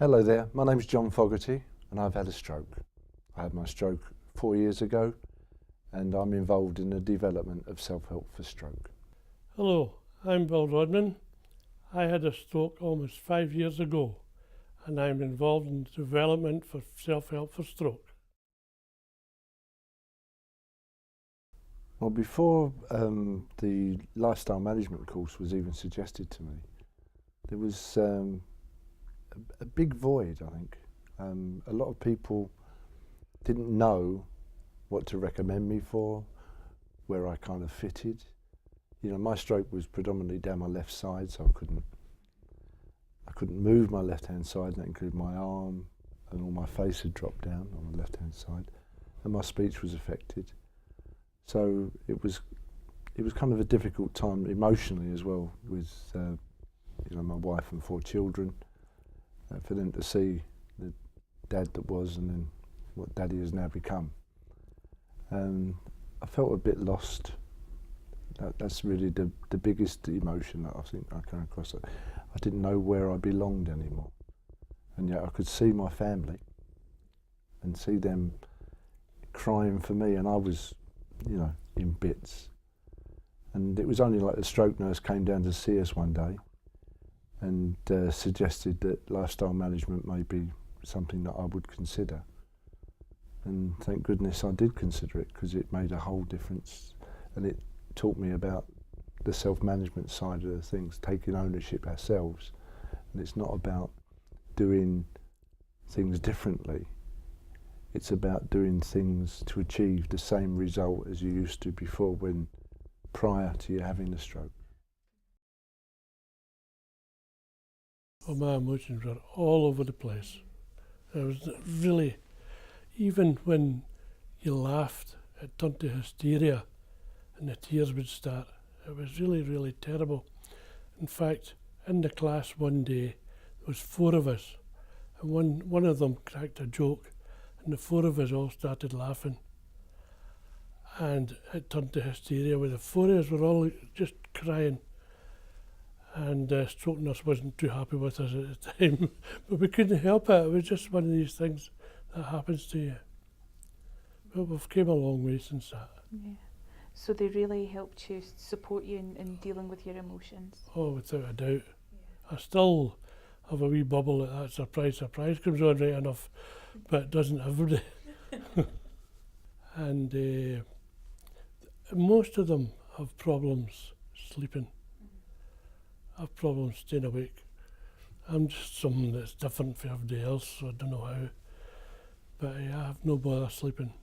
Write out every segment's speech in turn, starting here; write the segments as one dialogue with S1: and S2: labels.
S1: Hello there, my name's John Fogarty and I've had a stroke. I had my stroke 4 years ago and I'm involved in the development of self-help for stroke.
S2: Hello, I'm Bill Rodman. I had a stroke almost 5 years ago and I'm involved in the development for self-help for stroke.
S1: Well, before the lifestyle management course was even suggested to me, there was a big void, I think. A lot of people didn't know what to recommend me for, where I kind of fitted. You know, my stroke was predominantly down my left side, so I couldn't move my left-hand side, and that included my arm, and all my face had dropped down on the left-hand side, and my speech was affected. So it was kind of a difficult time emotionally as well, with my wife and 4 children, for them to see the dad that was and then what daddy has now become. I felt a bit lost. That's really the biggest emotion that I think I came across. I didn't know where I belonged anymore, and yet I could see my family and see them crying for me, and I was, in bits. And it was only like the stroke nurse came down to see us one day and suggested that lifestyle management may be something that I would consider. And thank goodness I did consider it, because it made a whole difference, and it taught me about the self-management side of the things, taking ownership ourselves. And it's not about doing things differently, it's about doing things to achieve the same result as you used to before, prior to you having the stroke.
S2: Well, my emotions were all over the place. It was really, even when you laughed, it turned to hysteria and the tears would start. It was really, really terrible. In fact, in the class one day, there was 4 of us, and one of them cracked a joke, and the 4 of us all started laughing. And it turned to hysteria, where the 4 of us were all just crying. And the stroke nurse wasn't too happy with us at the time, but we couldn't help it. It was just one of these things that happens to you. But we've came a long way since that.
S3: Yeah. So they really helped you, support you in dealing with your emotions?
S2: Oh, without a doubt. I still have a wee bubble that surprise comes on right enough, but it doesn't every day. And most of them have problems sleeping. I have problems staying awake. I'm just someone that's different from everybody else, so I don't know how. But I have no bother sleeping.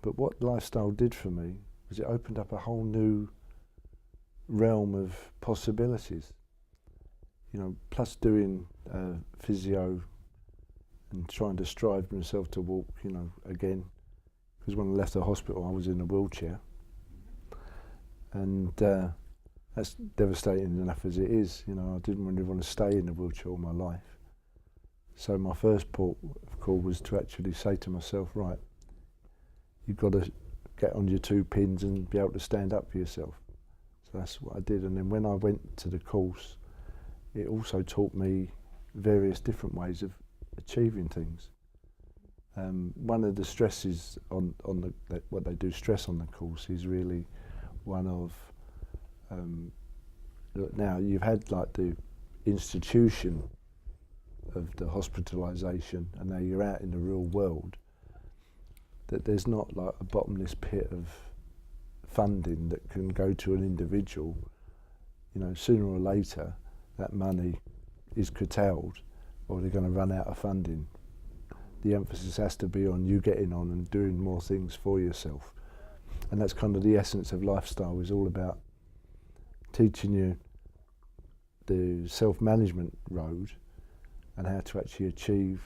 S1: But what lifestyle did for me was it opened up a whole new realm of possibilities. Plus doing physio and trying to strive myself to walk, again. Because when I left the hospital, I was in a wheelchair. And that's devastating enough as it is. I didn't really want to stay in a wheelchair all my life. So my first port of call was to actually say to myself, right, you've got to get on your 2 pins and be able to stand up for yourself. So that's what I did. And then when I went to the course, it also taught me various different ways of achieving things. One of the stresses on what they do stress on the course is really one of, now you've had like the institution of the hospitalisation, and now you're out in the real world, that there's not like a bottomless pit of funding that can go to an individual. Sooner or later that money is curtailed, or they're going to run out of funding. The emphasis has to be on you getting on and doing more things for yourself. And that's kind of the essence of lifestyle, is all about teaching you the self-management road and how to actually achieve,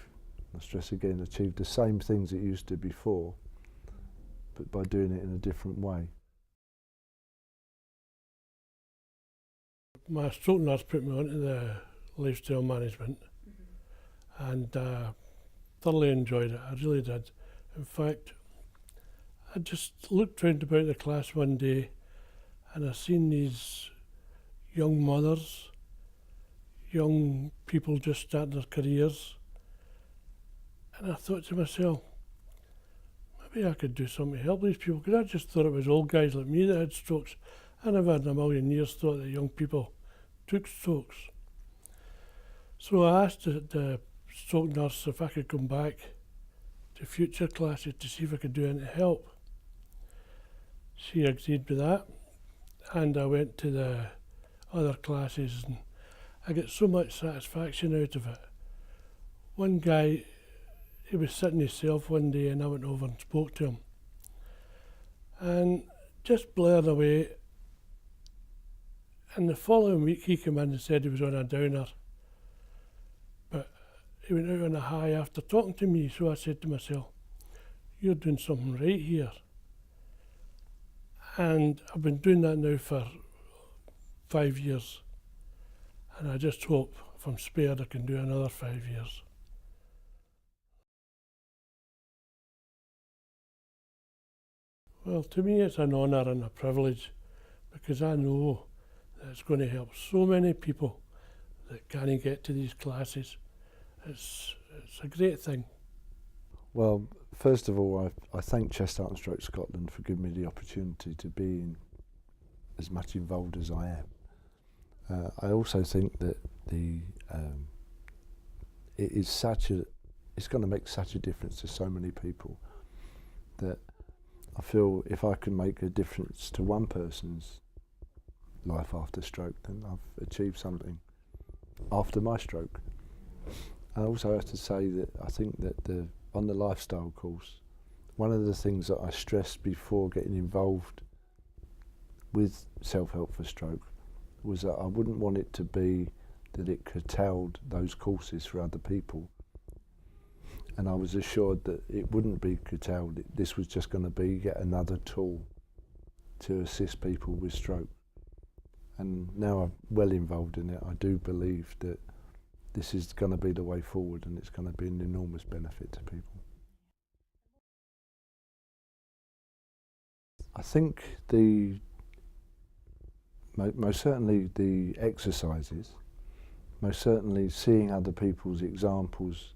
S1: I stress again, achieve the same things that you used to before, but by doing it in a different way.
S2: My stroke nurse put me onto the lifestyle management, and thoroughly enjoyed it. I really did. In fact, I just looked round about the class one day and I seen these young mothers young people just starting their careers. And I thought to myself, maybe I could do something to help these people, because I just thought it was old guys like me that had strokes. I never in a million years thought that young people took strokes. So I asked the stroke nurse if I could come back to future classes to see if I could do anything to help. She agreed with that, and I went to the other classes and I got so much satisfaction out of it. One guy, he was sitting himself one day and I went over and spoke to him, and just blared away. And the following week he came in and said he was on a downer, but he went out on a high after talking to me. So I said to myself, you're doing something right here. And I've been doing that now for 5 years, and I just hope if I'm spared I can do another 5 years. Well, to me it's an honour and a privilege, because I know that it's going to help so many people that can't get to these classes. It's a great thing.
S1: Well, first of all, I thank Chest Heart and Stroke Scotland for giving me the opportunity to be as much involved as I am. I also think that it's going to make such a difference to so many people, that I feel if I can make a difference to one person's life after stroke, then I've achieved something after my stroke. I also have to say that I think that on the lifestyle course, one of the things that I stressed before getting involved with self-help for stroke was that I wouldn't want it to be that it curtailed those courses for other people. And I was assured that it wouldn't be curtailed. This was just going to be yet another tool to assist people with stroke. And now I'm well involved in it, I do believe that this is going to be the way forward, and it's going to be an enormous benefit to people. I think most certainly the exercises, most certainly seeing other people's examples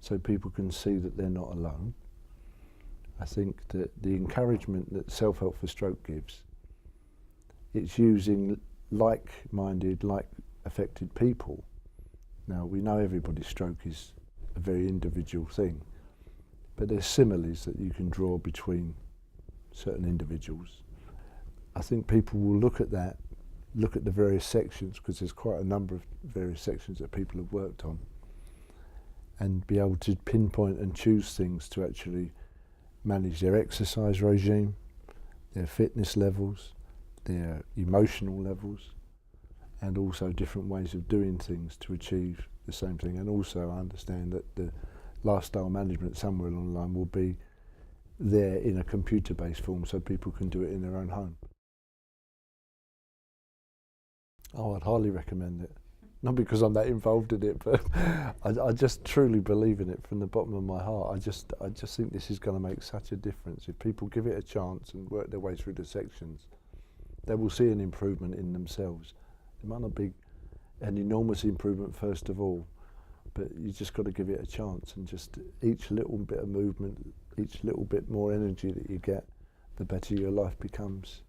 S1: so people can see that they're not alone. I think that the encouragement that Self-Help for Stroke gives, it's using like-minded, like-affected people. Now, we know everybody's stroke is a very individual thing, but there's similes that you can draw between certain individuals. I think people will look at that, look at the various sections, because there's quite a number of various sections that people have worked on, and be able to pinpoint and choose things to actually manage their exercise regime, their fitness levels, their emotional levels, and also different ways of doing things to achieve the same thing. And also I understand that the lifestyle management somewhere along the line will be there in a computer-based form so people can do it in their own home. Oh, I'd highly recommend it. Not because I'm that involved in it, but I just truly believe in it from the bottom of my heart. I just think this is going to make such a difference. If people give it a chance and work their way through the sections, they will see an improvement in themselves. It might not be an enormous improvement first of all, but you just got to give it a chance, and just each little bit of movement, each little bit more energy that you get, the better your life becomes.